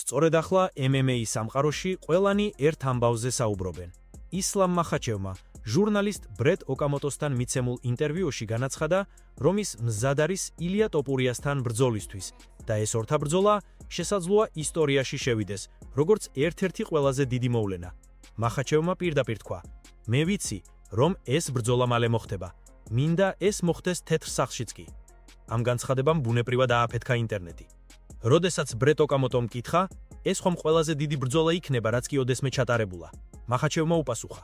სწორედ ახლა MMA სამყაროში ყველანი ერთ ამბავზე საუბრობენ. ისლამ მახაჩევმა ჟურნალისტ ბრეტ ოკამოტოსთან მიცემულ ინტერვიუში განაცხადა, რომ ის მზად არის ილია ტოპურიასთან ბრძოლისთვის და ეს ორთაბრძოლა შესაძლოა ისტორიაში შევიდეს, როგორც ერთ-ერთი ყველაზე დიდი მოვლენა. მახაჩევმა პირდაპირ თქვა: "მე ვიცი, რომ ეს ბრძოლა მალე მოხდება. მინდა ეს მოხდეს თეთრ სახლშიც კი." ამ განცხადებამ ბუნებრივად ააფეთქა ინტერნეტი. როდესაც ბრეტ ოკამოტომ კითხა, ეს ხომ ყველაზე დიდი ბრძოლა იქნება, რაც კი ოდესმე ჩატარებულა. მახაჩევმა უპასუხა: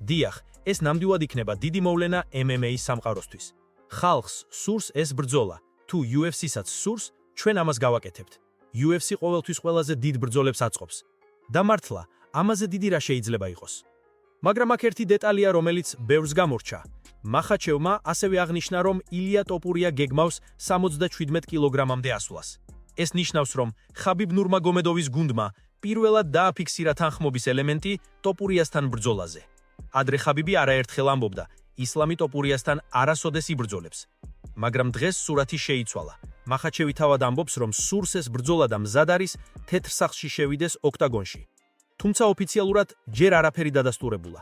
"დიახ, ეს ნამდვილად იქნება დიდი მოვლენა MMA-ის სამყაროსთვის. ხალხს სურს ეს ბრძოლა, თუ UFC-საც სურს, ჩვენ ამას გავაკეთებთ. UFC ყოველთვის ყველაზე დიდ ბრძოლებს აწყობს. და მართლა, ამაზე დიდი რა შეიძლება იყოს?" მაგრამ აქ ერთი დეტალია, რომელიც ბევრს გამორჩა. მახაჩევმა ასევე აღნიშნა, რომ ილია ტოპურია გეგმავს 77 კილოგრამამდე ასვლას. ეს ნიშნავს, რომ ხაბიბ ნურმაგომედოვის გუნდმა პირველად დააფიქსირა თანხმობის ელემენტი ტოპურიასთან ბრძოლაზე. ადრე ხაბიბი არაერთხელ ამბობდა, ისლამი ტოპურიასთან არასოდეს იბრძოლებს. მაგრამ დღეს სურათი შეიცვალა. მახაჩევი თავად ამბობს, რომ სურს ეს ბრძოლა და მზად არის თეთრ სახლში შევიდეს ოქტაგონში. თუმცა ოფიციალურად ჯერ არაფერი დადასტურებულა.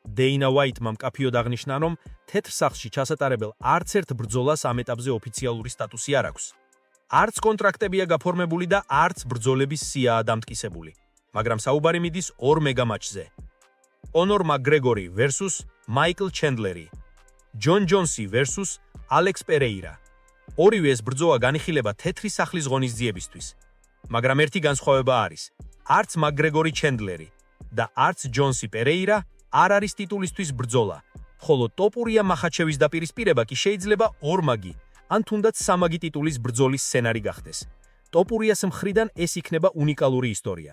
დეინა უაიტმა მკაფიოდ აღნიშნა, რომ თეთრ სახლში ჩასატარებელ არც ერთ ბრძოლას ამ ეტაპზე ოფიციალური სტატუსი არ აქვს. არც კონტრაქტებია გაფორმებული და არც ბრძოლების სიაა დამტკიცებული. მაგრამ საუბარი მიდის ორ მეგამატჩზე. კონორ მაკგრეგორი versus მაიკლ ჩენდლერი. ჯონ ჯონსი versus ალექს პერეირა. ორივე ეს ბრძოლა განიხილება თეთრი სახლის ღონისძიებისთვის. მაგრამ ერთი განსხვავება არის. არც მაკგრეგორი ჩენდლერი და არც ჯონსი პერეირა არ არის ტიტულისთვის ბრძოლა, ხოლო ტოპურია მახაჩევის დაპირისპირება კი შეიძლება ორმაგი ან თუნდაც სამაგი ტიტულის ბრძოლის სცენარი გახდეს. ტოპურიას მხრიდან ეს იქნება უნიკალური ისტორია.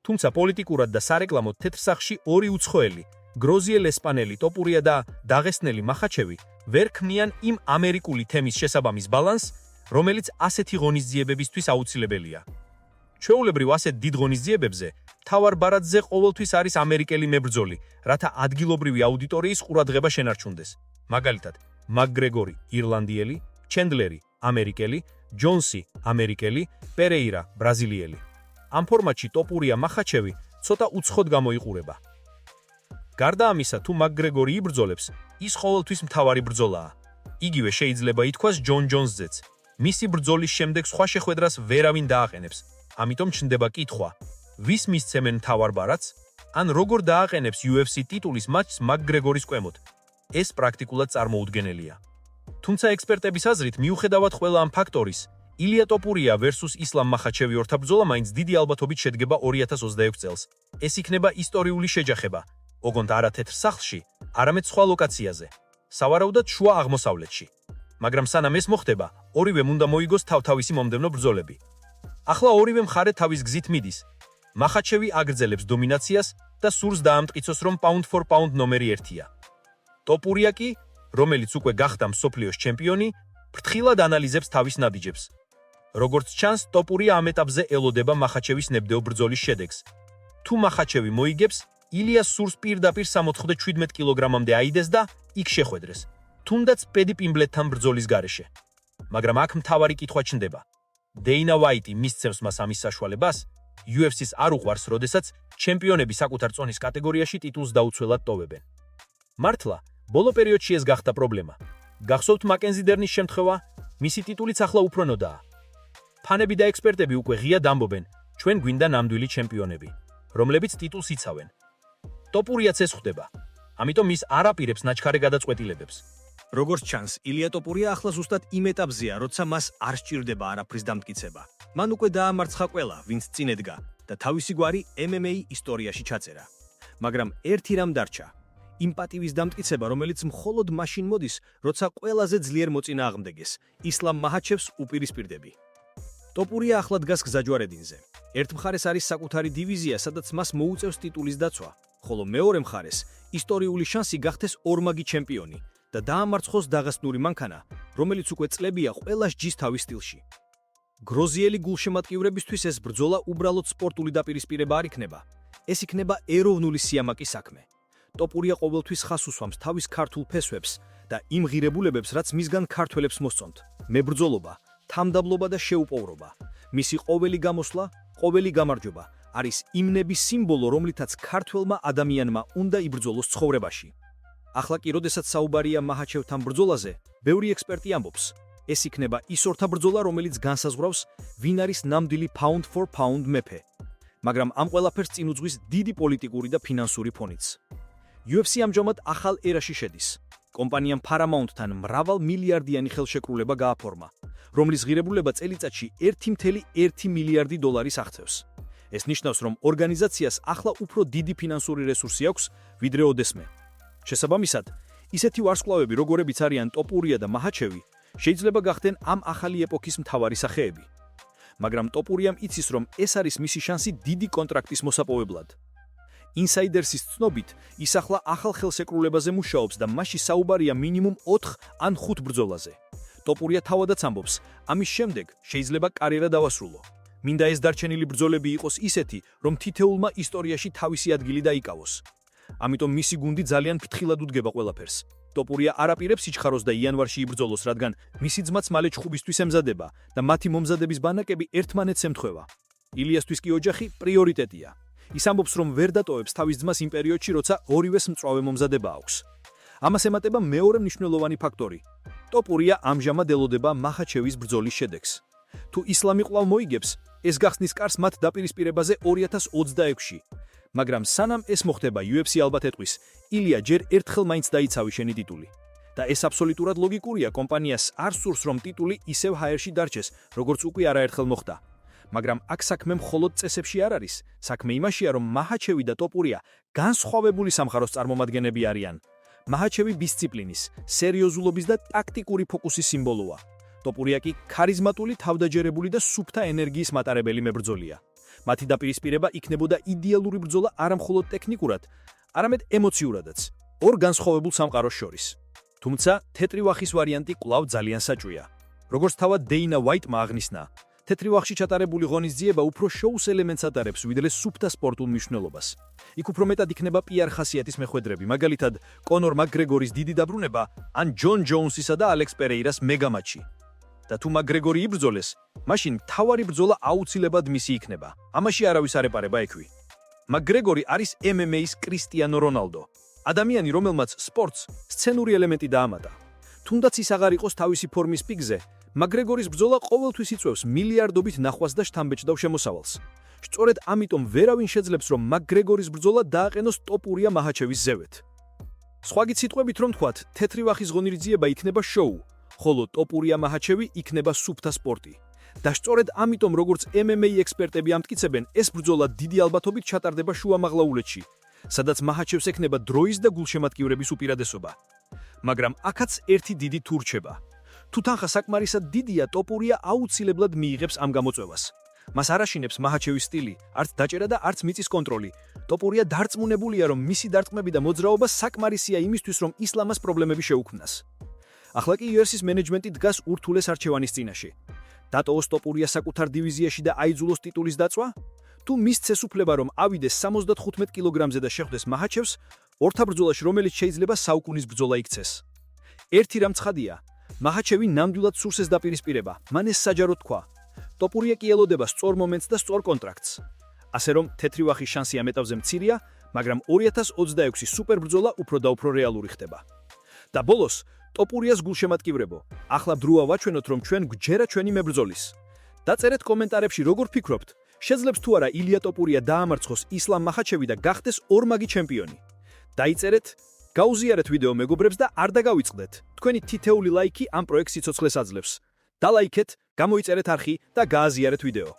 თუმცა პოლიტიკურად და სარეკლამოდ თეთრ სახლში ორი უცხოელი, გროზიელ ესპანელი ტოპურია და დაღესტნელი მახაჩევი ვერ ქმნიან იმ ამერიკული თემის შესაბამის ბალანსს, რომელიც ასეთი ღონისძიებებისთვის აუცილებელია. ჩვეულებრივ ასეთ დიდ ღონისძიებებზე თავარ ბარათზე ყოველთვის არის ამერიკელი მებრძოლი, რათა ადგილობრივი აუდიტორიის ყურადღება შენარჩუნდეს. მაგალითად, მაკგრეგორი ირლანდიელი, ჩენდლერი ამერიკელი, ჯონსი ამერიკელი, პერეირა ბრაზილიელი. ამ ფორმატში ტოპურია მახაჩევი ცოტა უცხოდ გამოიყურება. გარდა ამისა, თუ მაკგრეგორი იბრძოლებს, ის ყოველთვის მთავარი ბრძოლაა. იგივე შეიძლება ითქვას ჯონ ჯონსზეც. მისი ბრძოლის შემდეგ სხვა შეხვედრას ვერავინ დააყენებს. ამიტომ ჩნდება კითხვა, ვის მისცემენ მთავარ ბარათს, ან როგორ დააყენებს UFC ტიტულის მატჩს მაკგრეგორის კვემოთ. ეს პრაქტიკულად წარმოუდგენელია. თუმცა ექსპერტების აზრით, მიუხედავად ყველა ამ ფაქტორის, ილია ტოპურია versus ისლამ მახაჩევი ორთაბრძოლა მაინც დიდი ალბათობით შედგება 2026 წელს. ეს იქნება ისტორიული შეჯახება, ოღონდ არა თეთრ სახლში, არამედ სხვა ლოკაციაზე, სავარაუდოდ შუა აღმოსავლეთში. მაგრამ სანამ ეს მოხდება, ორივემ უნდა მოიგოს თავთავისი მომდევნო ბრძოლები. ახლა ორივე მხარე თავის გზით მიდის. მახაჩევი აგრძელებს დომინაციას და სურს დაამტკიცოს, რომ pound for pound ნომერი 1-ია. ტოპურია კი, რომელიც უკვე გახდა მსოფლიოს ჩემპიონი, ფრთხილად ანალიზებს თავის ნაბიჯებს. როგორც ჩანს, ტოპურია ამ ეტაპზე ელოდება მახაჩევის ნებდევ ბრძოლის შედეგს. თუ მახაჩევი მოიგებს, ილიას სურს პირდაპირ 77 კილოგრამამდე აიდეს და იქ შეხვედრეს, თუნდაც პედი პიმბლეტთან ბრძოლის გარეშე. მაგრამ აქ მთავარი კითხვა ჩნდება. დეინა უაიტი მისცემს მას ამის საშუალებას, UFC-ს არ უყვარს, როდესაც ჩემპიონები საკუთარ წონის კატეგორიაში ტიტულს დაუცველად ტოვებენ. მართლა, ბოლო პერიოდში ეს გახდა პრობლემა. გახსოვთ მაკენზი დერნის შემთხვევა, მისი ტიტულიც ახლა უფრო ნოდაა. ფანები და ექსპერტები უკვე ღიად ამბობენ, ჩვენ გვინდა ნამდვილი ჩემპიონები, რომლებიც ტიტულს იცავენ. ტოპურიაც ეს ხვდება, ამიტომ ის არ აპირებს ნაჩქარე გადაწყვეტილებებს. როგორც ჩანს, ილია ტოპურია ახლა ზუსტად იმ ეტაპზეა, როცა მას არ სჭირდება არაფრის დამტკიცება. მან უკვე დაამარცხა ყველა, ვინც წინ ედგა და თავისი გვარი MMA ისტორიაში ჩაწერა. მაგრამ ერთი რამ დარჩა. იმ პატივის დამტკიცება, რომელიც მხოლოდ მაშინ მოდის, როცა ყველაზე ძლიერ მოწინააღმდეგეს, ისლამ მახაჩევს უპირისპირდები. ტოპურია ახლა დგას გზაჯვარედინზე. ერთ მხარეს არის საკუთარი დივიზია, სადაც მას მოუწევს ტიტულის დაცვა, ხოლო მეორე მხარეს ისტორიული შანსი გახდეს ორმაგი ჩემპიონი და დაამარცხოს დაღესტნური მანქანა, რომელიც უკვე წლებია ყველა სჯის თავის სტილში. გროზიელი გულშემატკივრებისთვის ეს ბრძოლა უბრალოდ სპორტული დაპირისპირება არ იქნება. ეს იქნება ეროვნული სიამაყის საქმე. ტოპურია ყოველთვის ხას უსვამს თავის ქართულ ფესვებს და იმ ღირებულებებს, რაც მისგან ქართველებს მოსწონთ. მებრძოლობა, თამდაბლობა და შეუპოვრობა. მისი ყოველი გამოსვლა ყოველი გამარჯვება არის იმ ნების სიმბოლო, რომლითაც ქართველმა ადამიანმა უნდა იბრძოლოს ცხოვრებაში. ახლა კი, როდესაც საუბარია მაჰაჩევთან ბრძოლაზე, ბევრი ექსპერტი ამბობს, ეს იქნება ის ორთა ბრძოლა, რომელიც განსაზღვრავს, ვინ არის ნამდვილი pound for pound მეფე. მაგრამ ამ ყველაფერს წინ უძღვის დიდი პოლიტიკური და ფინანსური ფონიც. UFC ამჟამად ახალ ერაში შედის. კომპანიამ Paramount-თან მრავალ მილიარდიანი ხელშეკრულება გააფორმა, რომლის ღირებულება წელიწადში 1.1 მილიარდი დოლარის აღწევს. ეს ნიშნავს, რომ ორგანიზაციას ახლა უფრო დიდი ფინანსური რესურსი აქვს, ვიდრე ოდესმე. შესაბამისად, ისეთი ვარსკვლავები, როგორებიც არიან ტოპურია და მაჰაჩევი, შეიძლება გახდნენ ამ ახალი ეპოქის მთავარი სახეები. მაგრამ ტოპურიამ იცის, რომ ეს არის მისი შანსი დიდი კონტრაქტის მოსაპოვებლად. ინსაიდერსის ცნობით, ის ახლა ახალ ხელშეკრულებაზე მუშაობს და მასში საუბარია მინიმუმ 4 ან 5 ბრძოლაზე. ტოპურია თავადაც ამბობს, ამის შემდეგ შეიძლება კარიერა დავასრულო. მინდა ეს დარჩენილი ბრძოლები იყოს ისეთი, რომ თითოეულმა ისტორიაში თავისი ადგილი დაიკავოს. ამიტომ მისი გუნდი ძალიან ფრთხილად უდგება ყველაფერს. ტოპურია არ აპირებს სიჩქაროს და იანვარში იბრძოლოს, რადგან მისი ძმაც მალე ჩხუბისთვის ემზადება და მათი მომზადების ბანაკები ერთმანეთს ემთხვევა. ილიასთვის კი ოჯახი პრიორიტეტია. ის ამბობს, რომ ვერ დატოვებს თავის ძმას იმ პერიოდში, როცა ორივეს მწვავე მომზადება აქვს. ამას ემატება მეორე მნიშვნელოვანი ფაქტორი. ტოპურია ამჟამად ელოდება მაჰაჩევის ბრძოლის შედეგს. თუ ისლამი კვლავ მოიგებს, ეს გახსნის კარს მათ დაპირისპირებაზე 2026-ში. მაგრამ სანამ ეს მოხდება, UFC ალბათ ეტყვის, ილია ჯერ ერთხელ მაინც დაიცავი შენი ტიტული. და ეს აბსოლუტურად ლოგიკურია, კომპანიას არ სურს, რომ ტიტული ისევ ჰაერში დარჩეს, როგორც უკვე არაერთხელ მოხდა. მაგრამ აქ საქმე მხოლოდ წესებში არ არის. საქმე იმაშია, რომ მაჰაჩევი და ტოპურია განსხვავებული სამყაროს წარმომადგენლები არიან. მაჰაჩევი დისციპლინის, სერიოზულობის და ტაქტიკური ფოკუსის სიმბოლოა. ტოპურია კი ქარიზმატული, თავდაჯერებული და სუფთა ენერგიის მატარებელი მებრძოლია. მათი დაპირისპირება იქნებოდა იდეალური ბრძოლა არა მხოლოდ ტექნიკურად, არამედ ემოციურადაც, ორ განსხვავებულ სამყაროს შორის. თუმცა თეთრი ვახის ვარიანტი კვლავ ძალიან საჭვია. როგორც თავად დეინა ვაიტმა აღნიშნა, თეთრი ვახში ჩატარებული ღონისძიება უფრო შოუს ელემენტს ატარებს, ვიდრე სუფთა სპორტულ მნიშვნელობას. იქ უფრო მეტად იქნება PR ხასიათის მეხვედრები, მაგალითად, კონორ მაკგრეგორის დიდი დაბრუნება ან ჯონ ჯოუნსისა და ალექს პერეირას მეგამატჩი. და თუ მაკგრეგორი იბრძოლეს, მაშინ მთავარი ბრძოლა აუცილებლად მისი იქნება. ამაში არავის არ ეპარება ექვი. მაკგრეგორი არის MMA-ის კრისტიანო რონალდო. ადამიანი, რომელმაც სპორტს სცენური ელემენტი დაამატა. თუნდაც ის აღარ იყოს თავისი ფორმის პიკზე, მაკგრეგორის ბრძოლა ყოველთვის იწვევს მილიარდობით ნახვას და შთამბეჭდავ შემოსავალს. სწორედ ამიტომ ვერავინ შეძლებს, რომ მაკგრეგორის ბრძოლა დააყენოს ტოპურია მაჰაჩევის ზევეთ. სხვაგი სიტყვებით რომ თქვათ, თეთრი ვახის ღონისძიება იქნება შოუ, ხოლო ტოპურია მაჰაჩევი იქნება სუფთა სპორტი. და სწორედ ამიტომ, როგორც MMA ექსპერტები ამტკიცებენ, ეს ბრძოლა დიდი ალბათობით ჩატარდება შუამაღლაულეთში, სადაც მაჰაჩევს ექნება დროის და გულშემატკივრების უპირატესობა. მაგრამ აქაც ერთი დიდი თუ რჩება. თუ თანხა საკმარისად დიდია, ტოპურია აუცილებლად მიიღებს ამ გამოწვევას. მას არ აშინებს მაჰაჩევის სტილი, არც დაჭერა და არც მიწის კონტროლი. ტოპურია დარწმუნებულია, რომ მისი დარტყმები და მოძრაობა საკმარისია იმისთვის, რომ ისლამას პრობლემები შეუქმნას. ახლა კი UFC-ის მენეჯმენტი დგას ურთულეს არჩევანის წინაშე. დატოვოს ტოპურია საკუთარ დივიზიაში და აიძულოს ტიტულის დაწვა? თუ მისცეს უფლება, რომ ავიდეს 75 კილოგრამზე და შეხვდეს მაჰაჩევს, ორთა ბრძოლაში, რომელიც შეიძლება საუკუნის ბრძოლა იქცეს. ერთი რამ ცხადია, მაჰაჩევი ნამდვილად სურს ეს დაპირისპირება, მან ეს საჯაროდ თქვა. ტოპურია კი ელოდება სწორ მომენტს და სწორ კონტრაქტს. ასე რომ, თეთრი ვახის შანსი ამ ეტაპზე მცირეა, მაგრამ 2026-ის სუპერ ბრძოლა უფრო და უფრო რეალური ხდება. და ბოლოს, ტოპურიას გულშემატკივრებო, ახლა დროა ვაჩვენოთ, რომ ჩვენ გვჯერა ჩვენი მებრძოლის. დაწერეთ კომენტარებში, როგორ ფიქრობთ, შეძლებს თუ არა ილია ტოპურია დაამარცხოს ისლამ მაჰაჩევი და გახდეს ორმაგი ჩემპიონი. დაიწერეთ, გაუზიარეთ ვიდეო მეგობრებს და არ დაგავიწყდეთ. თქვენი თითეული ლაიქი ამ პროექტს სიცოცხლეს აძლევს. დალაიქეთ, გამოიწერეთ არხი და გააზიარეთ ვიდეო.